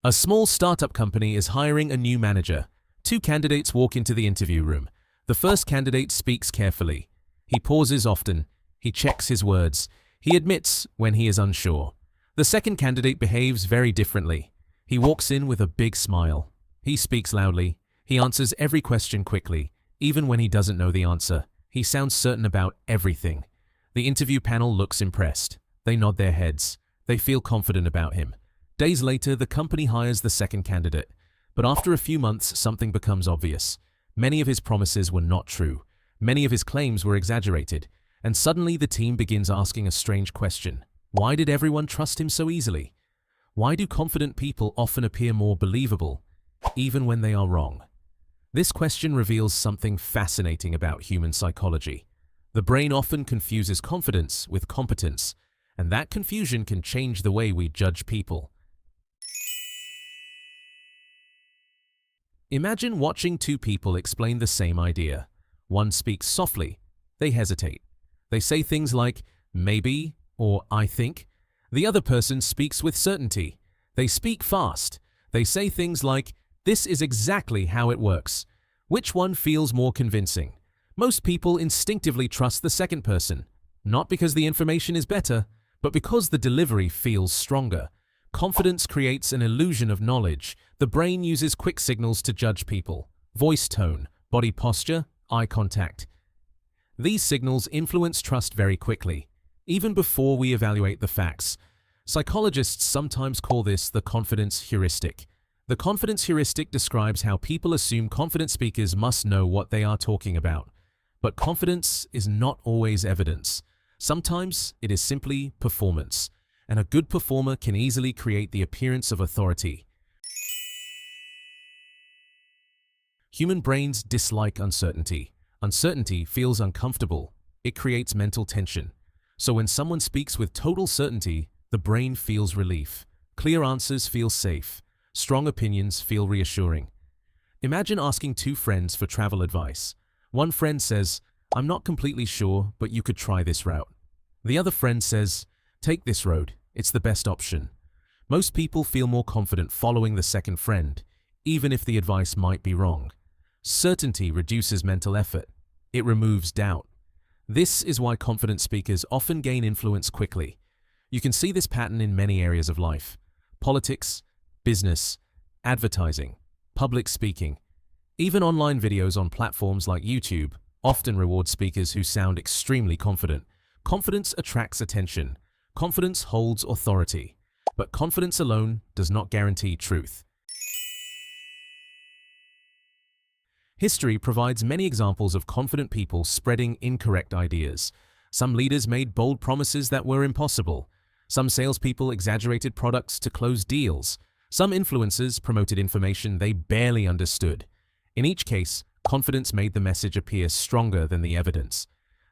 A small startup company is hiring a new manager. Two candidates walk into the interview room. The first candidate speaks carefully. He pauses often. He checks his words. He admits when he is unsure. The second candidate behaves very differently. He walks in with a big smile. He speaks loudly. He answers every question quickly, even when he doesn't know the answer. He sounds certain about everything. The interview panel looks impressed. They nod their heads. They feel confident about him. Days later, the company hires the second candidate. But after a few months, something becomes obvious. Many of his promises were not true. Many of his claims were exaggerated. And suddenly the team begins asking a strange question. Why did everyone trust him so easily? Why do confident people often appear more believable, even when they are wrong? This question reveals something fascinating about human psychology. The brain often confuses confidence with competence, and that confusion can change the way we judge people. Imagine watching two people explain the same idea. One speaks softly. They hesitate. They say things like, maybe, or I think. The other person speaks with certainty. They speak fast. They say things like, this is exactly how it works. Which one feels more convincing? Most people instinctively trust the second person, not because the information is better, but because the delivery feels stronger. Confidence creates an illusion of knowledge. The brain uses quick signals to judge people: voice tone, body posture, eye contact. These signals influence trust very quickly, even before we evaluate the facts. Psychologists sometimes call this the confidence heuristic. The confidence heuristic describes how people assume confident speakers must know what they are talking about. But confidence is not always evidence. Sometimes it is simply performance, and a good performer can easily create the appearance of authority. Human brains dislike uncertainty. Uncertainty feels uncomfortable. It creates mental tension. So when someone speaks with total certainty, the brain feels relief. Clear answers feel safe. Strong opinions feel reassuring. Imagine asking two friends for travel advice. One friend says, I'm not completely sure, but you could try this route. The other friend says, take this road. It's the best option. Most people feel more confident following the second friend, even if the advice might be wrong. Certainty reduces mental effort. It removes doubt. This is why confident speakers often gain influence quickly. You can see this pattern in many areas of life: politics, business, advertising, public speaking. Even online videos on platforms like YouTube often reward speakers who sound extremely confident. Confidence attracts attention. Confidence holds authority. But confidence alone does not guarantee truth. History provides many examples of confident people spreading incorrect ideas. Some leaders made bold promises that were impossible. Some salespeople exaggerated products to close deals. Some influencers promoted information they barely understood. In each case, confidence made the message appear stronger than the evidence.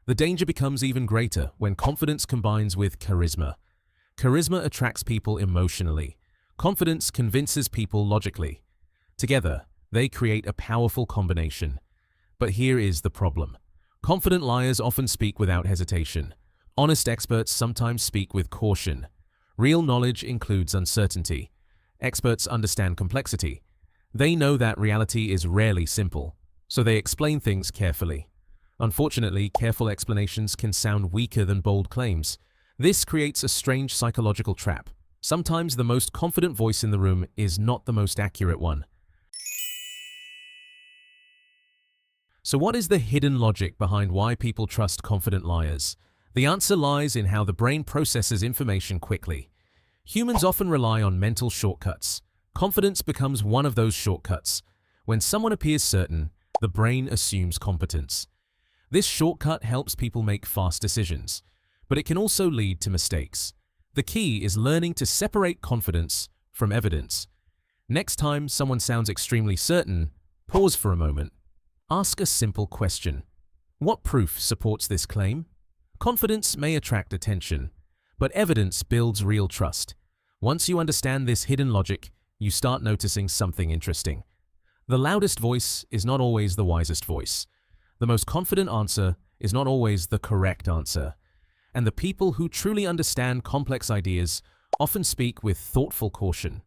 The danger becomes even greater when confidence combines with charisma. Charisma attracts people emotionally. Confidence convinces people logically. Together, they create a powerful combination. But here is the problem. Confident liars often speak without hesitation. Honest experts sometimes speak with caution. Real knowledge includes uncertainty. Experts understand complexity. They know that reality is rarely simple, so they explain things carefully. Unfortunately, careful explanations can sound weaker than bold claims. This creates a strange psychological trap. Sometimes the most confident voice in the room is not the most accurate one. So what is the hidden logic behind why people trust confident liars? The answer lies in how the brain processes information quickly. Humans often rely on mental shortcuts. Confidence becomes one of those shortcuts. When someone appears certain, the brain assumes competence. This shortcut helps people make fast decisions, but it can also lead to mistakes. The key is learning to separate confidence from evidence. Next time someone sounds extremely certain, pause for a moment. Ask a simple question. What proof supports this claim? Confidence may attract attention, but evidence builds real trust. Once you understand this hidden logic, you start noticing something interesting. The loudest voice is not always the wisest voice. The most confident answer is not always the correct answer. And the people who truly understand complex ideas often speak with thoughtful caution.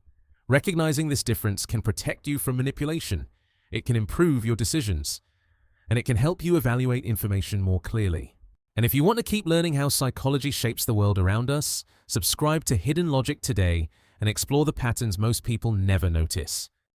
Recognizing this difference can protect you from manipulation, it can improve your decisions, and it can help you evaluate information more clearly. And if you want to keep learning how psychology shapes the world around us, subscribe to Hidden Logic today and explore the patterns most people never notice.